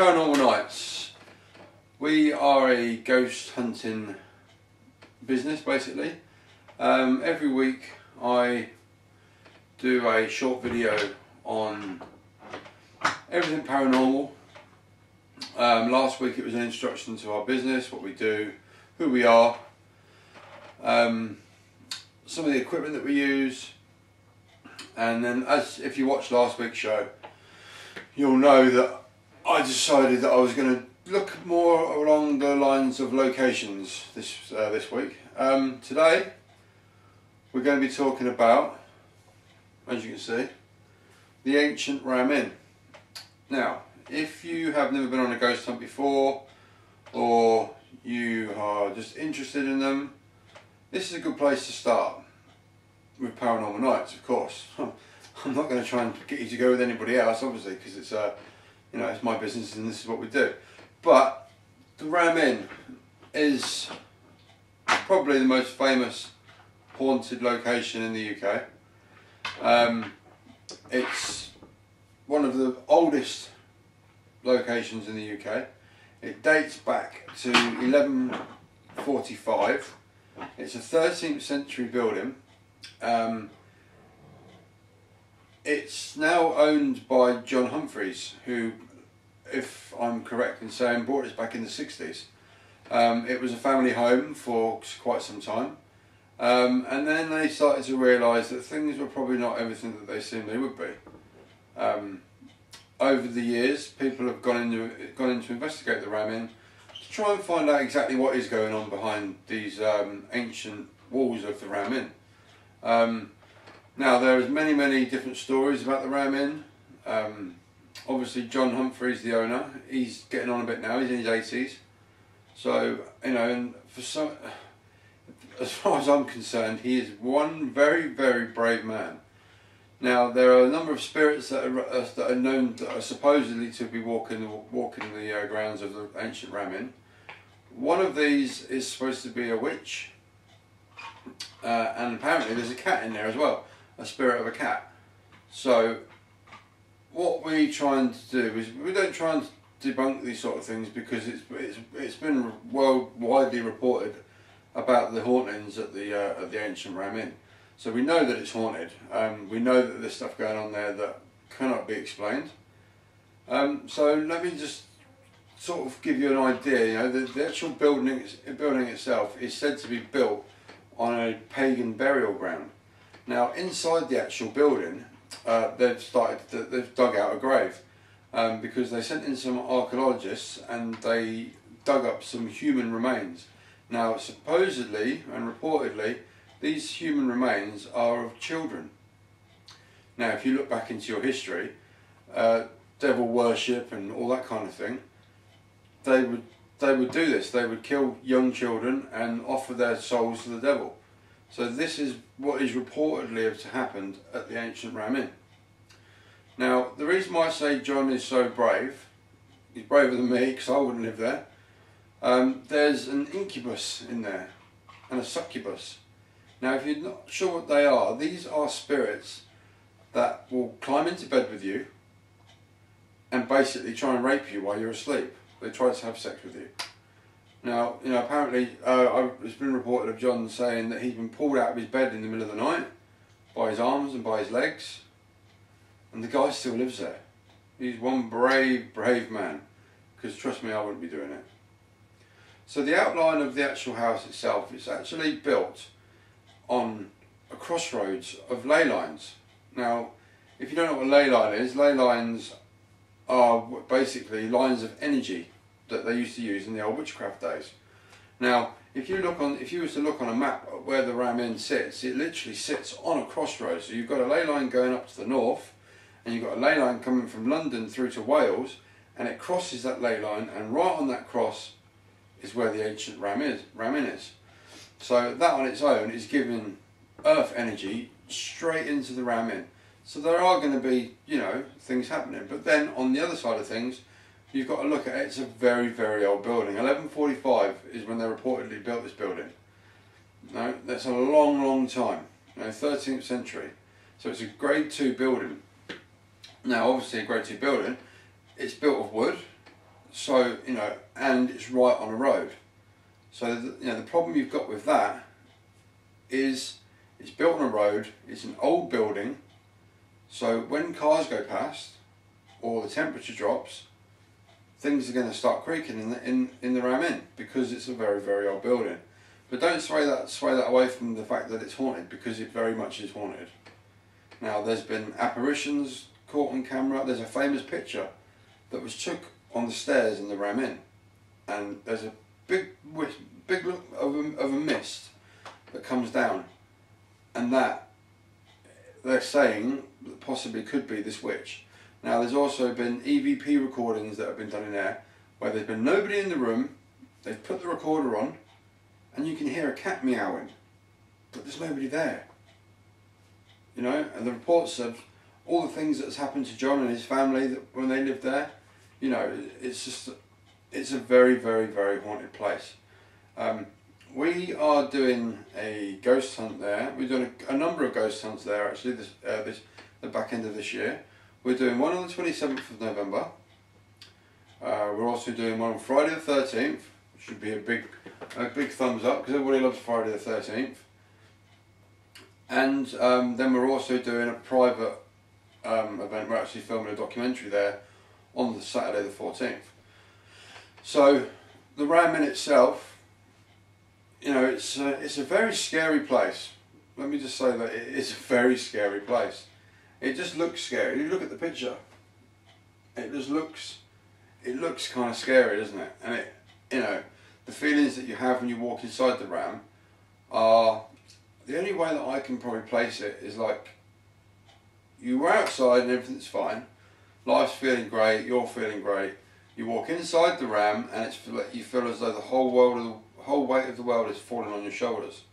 Paranormal Nights. We are a ghost hunting business basically. Every week I do a short video on everything paranormal. Last week it was an introduction to our business, what we do, who we are, some of the equipment that we use, and then if you watched last week's show, you'll know that I decided that I was going to look more along the lines of locations this week. Today we're going to be talking about, as you can see, the Ancient Ram Inn. Now, if you have never been on a ghost hunt before, or you are just interested in them, this is a good place to start with Paranormal Nights, of course. I'm not going to try and get you to go with anybody else, obviously, because it's it's my business and this is what we do. But the Ram Inn is probably the most famous haunted location in the UK. It's one of the oldest locations in the UK. It dates back to 1145. It's a 13th century building. It's now owned by John Humphries, who, if I'm correct in saying, bought it back in the 60s. It was a family home for quite some time, and then they started to realise that things were probably not everything that they seemed they would be. Over the years, people have gone in to investigate the Ram Inn to try and find out exactly what is going on behind these ancient walls of the Ram Inn. Now, there is many different stories about the Ram Inn. Obviously, John Humphries, the owner, he's getting on a bit now. He's in his 80s. So, and for some, as far as I'm concerned, he is one very brave man. Now, there are a number of spirits that are known, that are supposedly to be walking the grounds of the ancient Ram Inn. One of these is supposed to be a witch, and apparently there's a cat in there as well, a spirit of a cat. So what we trying to do is, we don't try and debunk these sort of things, because it's been widely reported about the hauntings at the ancient Ram Inn. So we know that it's haunted. We know that there's stuff going on there that cannot be explained. So let me just sort of give you an idea. The actual building itself is said to be built on a pagan burial ground. Now, inside the actual building, they've dug out a grave, because they sent in some archaeologists and they dug up some human remains. Now, supposedly and reportedly, these human remains are of children. Now, if you look back into your history, devil worship and all that kind of thing, they would do this. They would kill young children and offer their souls to the devil. So this is what is reportedly to happened at the ancient Ram Inn. Now, the reason why I say John is so brave, he's braver than me because I wouldn't live there. There's an incubus in there and a succubus. Now, if you're not sure what they are, these are spirits that will climb into bed with you and basically try and rape you while you're asleep. They try to have sex with you. Now, apparently it's been reported of John saying that he's been pulled out of his bed in the middle of the night by his arms and by his legs, and the guy still lives there. He's one brave man, because trust me, I wouldn't be doing it. So the outline of the actual house itself is actually built on a crossroads of ley lines. Now, if you don't know what a ley line is, ley lines are basically lines of energy that they used to use in the old witchcraft days. Now, if you was to look on a map at where the Ram Inn sits, it literally sits on a crossroads. So you've got a ley line going up to the north, and you've got a ley line coming from London through to Wales, and it crosses that ley line, and right on that cross is where the ancient Ram Inn is. So that on its own is giving earth energy straight into the Ram Inn. So there are going to be, things happening. But then on the other side of things, you've got to look at it. It's a very old building. 1145 is when they reportedly built this building. No, that's a long time. 13th century. So it's a grade 2 building. Now, obviously, a grade 2 building, it's built of wood, So, you know, and it's right on a road. So, you know, the problem you've got with that is it's built on a road, it's an old building, so when cars go past or the temperature drops, things are going to start creaking in the Ram Inn, because it's a very, very old building. But don't sway that away from the fact that it's haunted, because it very much is haunted. Now, there's been apparitions caught on camera. There's a famous picture that was took on the stairs in the Ram Inn, and there's a big look of a mist that comes down, and that they're saying that possibly could be this witch. Now, there's also been EVP recordings that have been done in there where there's been nobody in the room, they've put the recorder on, and you can hear a cat meowing, but there's nobody there. You know, and the reports of all the things that's happened to John and his family that when they lived there, you know, it's a very, very, very haunted place. We are doing a ghost hunt there. We're doing a number of ghost hunts there actually the back end of this year. We're doing one on the 27th of November. We're also doing one on Friday the 13th, which should be a big thumbs up because everybody loves Friday the 13th. And then we're also doing a private event. We're actually filming a documentary there on the Saturday the 14th. So the Ram Inn itself, you know, it's a very scary place. Let me just say that it is a very scary place. It just looks scary. You look at the picture, it looks kind of scary, doesn't it? And it, you know, the feelings that you have when you walk inside the Ram are, the only way that I can probably place it is like, you were outside and everything's fine, life's feeling great, you're feeling great, you walk inside the Ram and it's like you feel as though the whole weight of the world is falling on your shoulders.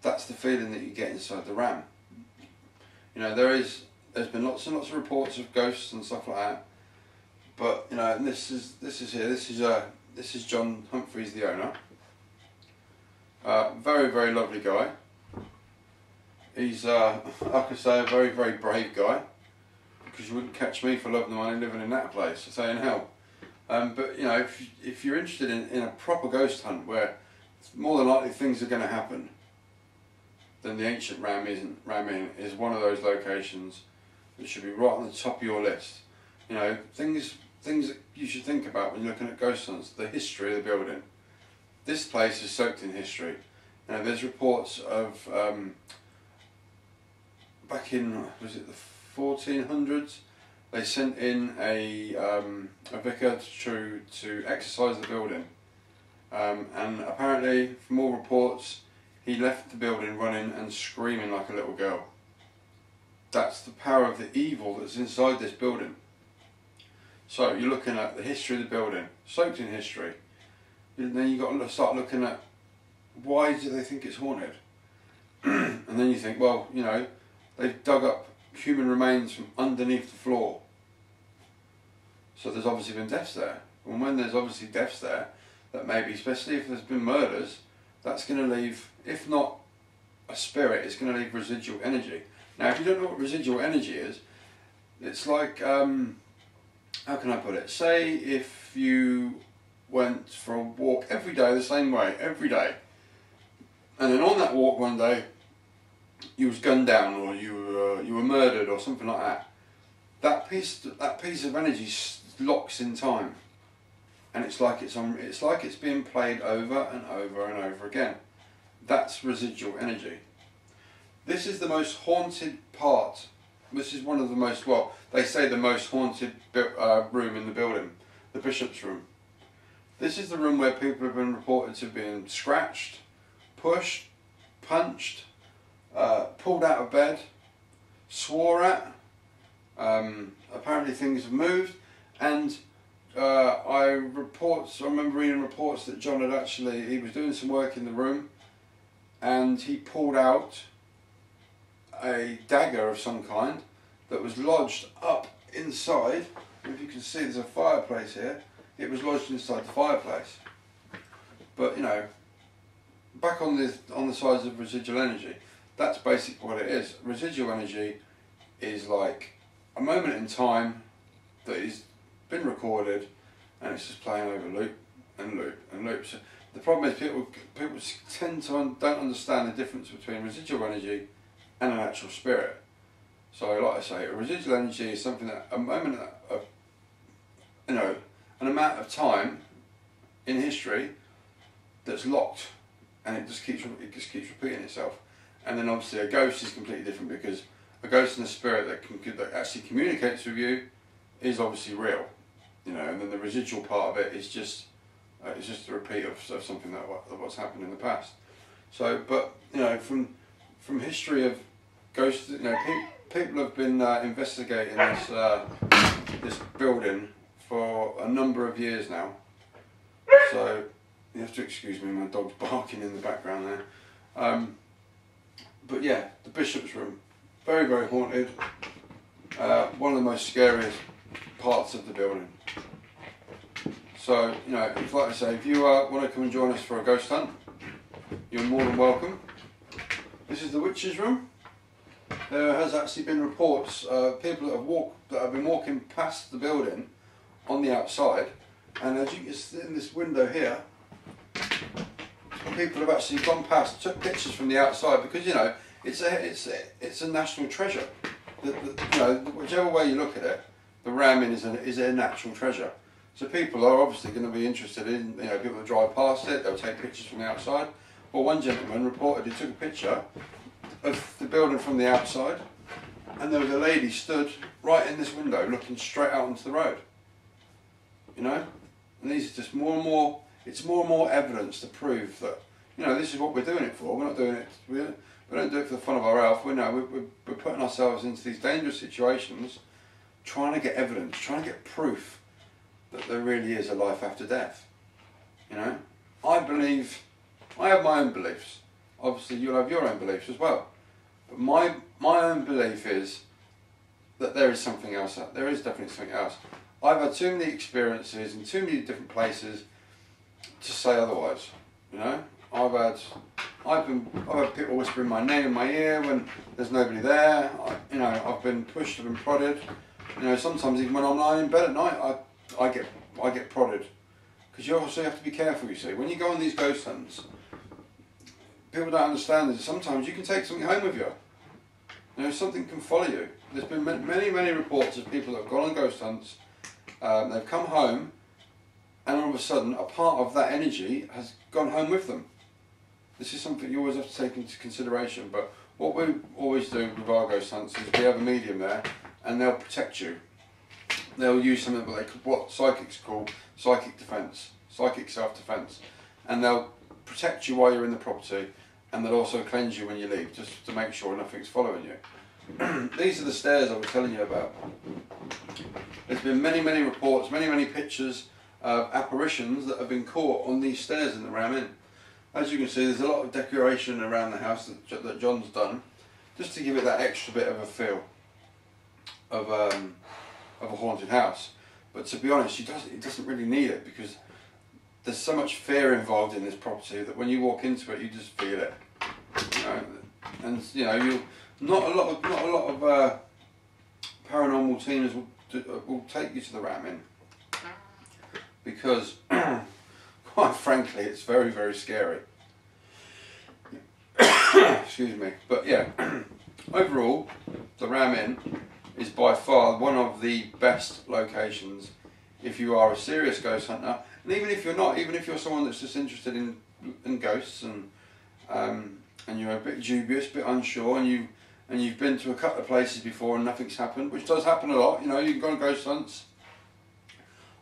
That's the feeling that you get inside the Ram. You know, there's been lots and lots of reports of ghosts and stuff like that, but you know, and this is John Humphries, the owner. Very, very lovely guy. He's like I say, a very, very brave guy, because you wouldn't catch me for love nor money living in that place, I say in hell. But you know, if you're interested in a proper ghost hunt where more than likely things are going to happen, then the Ancient Ram Inn is one of those locations that should be right on the top of your list. You know, things that you should think about when you're looking at ghost hunts, the history of the building. This place is soaked in history. You know, there's reports of back in, was it the 1400s, they sent in a vicar to exorcise the building, and apparently from all reports he left the building running and screaming like a little girl. That's the power of the evil that's inside this building. So you're looking at the history of the building, soaked in history, and then you've got to start looking at why do they think it's haunted. And then you think, well, you know, they've dug up human remains from underneath the floor, so there's obviously been deaths there. And when there's obviously deaths there, that maybe, especially if there's been murders, that's going to leave, if not a spirit, it's going to leave residual energy. Now, if you don't know what residual energy is, it's like, how can I put it? Say if you went for a walk every day the same way, every day, and then on that walk one day, you was gunned down or you were murdered or something like that. That piece of energy locks in time, and it's like it's being played over and over and over again. That's residual energy. This is the most haunted part. This is one of the most, well, they say the most haunted room in the building, the Bishop's Room. This is the room where people have been reported to have been scratched, pushed, punched, pulled out of bed, swore at. Apparently things have moved, and I remember reading reports that John had he was doing some work in the room, and he pulled out a dagger of some kind that was lodged up inside. If you can see, there's a fireplace here. It was lodged inside the fireplace. But you know, back on the sides of residual energy, that's basically what it is. Residual energy is like a moment in time that has been recorded, and it's just playing over loop and loop and loop. So the problem is people tend to don't understand the difference between residual energy and an actual spirit. So like I say, a residual energy is something that a moment of, you know, an amount of time in history that's locked, and it just keeps repeating itself. And then obviously a ghost is completely different, because a ghost and a spirit that actually communicates with you is obviously real, you know. And then the residual part of it is just it's just a repeat of something what's happened in the past. So, but you know, from history of ghosts, you know, people have been investigating this building for a number of years now. So you have to excuse me, my dog's barking in the background there. But yeah, the Bishop's Room, very, very haunted. One of the most scariest parts of the building. So, you know, like I say, if you want to come and join us for a ghost hunt, you're more than welcome. This is the Witch's Room. There has actually been reports of people that have been walking past the building on the outside, and as you can see in this window here, people have actually gone past, took pictures from the outside, because you know it's a national treasure. You know, whichever way you look at it, the Ram Inn is a natural treasure. So people are obviously going to be interested in, you know, people that drive past it, they'll take pictures from the outside. Well, one gentleman reported he took a picture of the building from the outside, and there was a lady stood right in this window looking straight out onto the road. You know, and these are just more and more. It's more and more evidence to prove that, you know, this is what we're doing it for. We're not doing it. We don't do it for the fun of our health. We're putting ourselves into these dangerous situations, trying to get evidence, trying to get proof that there really is a life after death. You know, I have my own beliefs. Obviously, you'll have your own beliefs as well. But my own belief is that there is something else. There is definitely something else. I've had too many experiences in too many different places to say otherwise. You know, I've had people whispering my name in my ear when there's nobody there. You know, I've been pushed, I've been prodded. You know, sometimes even when I'm lying in bed at night, I get prodded, because you also have to be careful. You see, when you go on these ghost hunts, people don't understand that sometimes you can take something home with you. You know, something can follow you. There's been many reports of people that have gone on ghost hunts. They've come home, and all of a sudden, a part of that energy has gone home with them. This is something you always have to take into consideration. But what we always do with our ghost hunts is we have a medium there, and they'll protect you. They'll use something what psychics call psychic defence, psychic self-defence, and they'll protect you while you're in the property, and they'll also cleanse you when you leave, just to make sure nothing's following you. These are the stairs I was telling you about. There's been many reports, many pictures of apparitions that have been caught on these stairs in the Ram Inn. As you can see, there's a lot of decoration around the house that John's done, just to give it that extra bit of a feel of a haunted house. But to be honest, it doesn't really need it, because there's so much fear involved in this property that when you walk into it, you just feel it. You know? And you know, not a lot of paranormal teams will take you to the Ram Inn, because quite frankly, it's very scary. Excuse me. But yeah, overall, the Ram Inn is by far one of the best locations if you are a serious ghost hunter, and even if you're not, even if you're someone that's just interested in ghosts, and you're a bit dubious, a bit unsure, and you've been to a couple of places before and nothing's happened, which does happen a lot. You know, you can go on ghost hunts.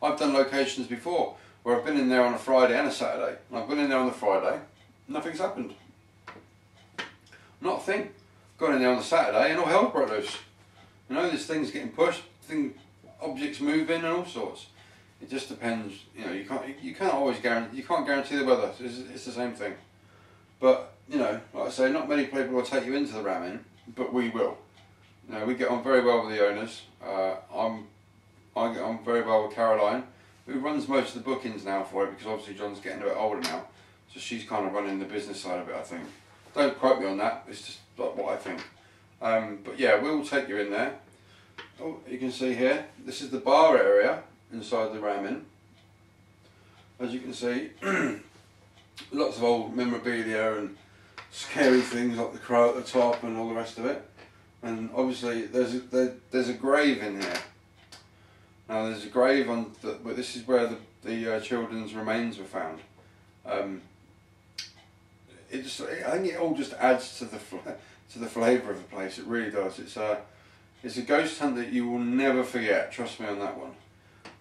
I've done locations before where I've been in there on a Friday and a Saturday, and I've been in there on the Friday, nothing's happened. Not a thing. Gone in there on the Saturday and all hell broke loose. You know, there's things getting pushed, objects moving and all sorts. It just depends. You know, you can't always guarantee. You can't guarantee the weather. It's the same thing. But you know, like I say, not many people will take you into the Ram Inn, but we will. You know, we get on very well with the owners. I get on very well with Caroline, who runs most of the bookings now for it, because obviously John's getting a bit older now, so she's kind of running the business side of it, I think. Don't quote me on that. It's just like what I think. But yeah, we'll take you in there. Oh, you can see here, this is the bar area inside the Ram Inn. as you can see, lots of old memorabilia and scary things like the crow at the top and all the rest of it. And obviously there's a grave in here. Now there's a grave on, but this is where the children's remains were found. I think it all just adds to the flavour of the place. It really does. It's a ghost hunt that you will never forget. Trust me on that one.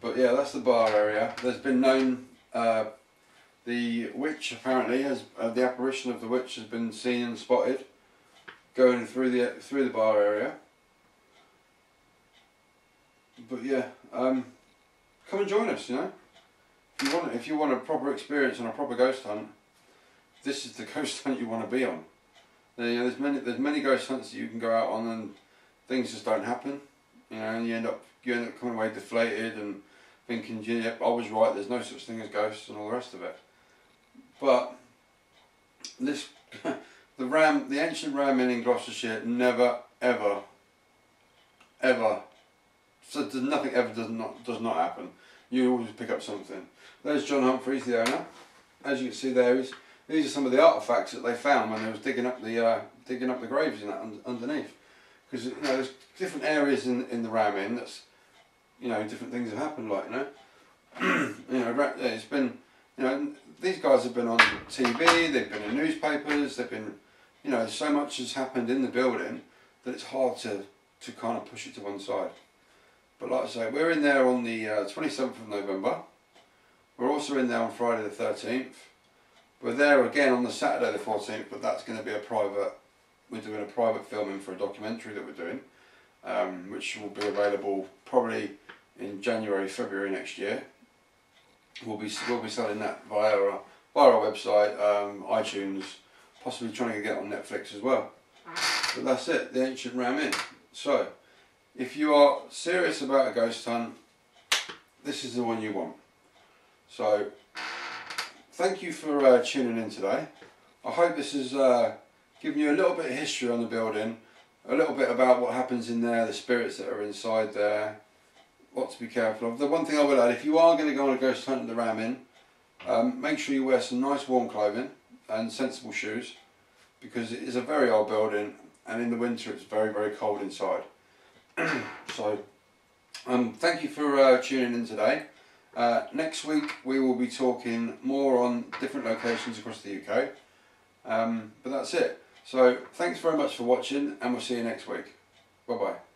But yeah, that's the bar area. There's been known the witch apparently has the apparition of the witch has been seen and spotted going through the bar area. But yeah, come and join us. You know, if you want a proper experience on a proper ghost hunt, this is the ghost hunt you want to be on. You know, there's many ghost hunts that you can go out on and things just don't happen. You know, and you end up coming away deflated and thinking, yeah, I was right. There's no such thing as ghosts and all the rest of it. But this, the Ancient Ram Inn in Gloucestershire never, ever, so nothing ever does not happen. You always pick up something. There's John Humphries, the owner. As you can see, these are some of the artefacts that they found when they was digging up the graves in that underneath. Because you know, there's different areas in the Ram Inn that's, you know, different things have happened. Like, you know, you know, it's been, you know, these guys have been on TV, they've been in newspapers, they've been, you know, so much has happened in the building that it's hard to kind of push it to one side. But like I say, we're in there on the 27th of November. We're also in there on Friday the 13th. We're there again on the Saturday the 14th, but that's going to be we're doing a private filming for a documentary that we're doing, which will be available probably in January, February next year. We'll be selling that via our website, iTunes, possibly trying to get it on Netflix as well. But that's it, the Ancient Ram Inn. So, if you are serious about a ghost hunt, this is the one you want. So, thank you for tuning in today. I hope this has given you a little bit of history on the building, a little bit about what happens in there, the spirits that are inside there, what to be careful of. The one thing I will add, if you are going to go on a ghost hunt at the Ram Inn, make sure you wear some nice warm clothing and sensible shoes, because it is a very old building and in the winter it's very, very cold inside. So, thank you for tuning in today. Next week we will be talking more on different locations across the UK. But that's it. So thanks very much for watching, and we'll see you next week. Bye bye.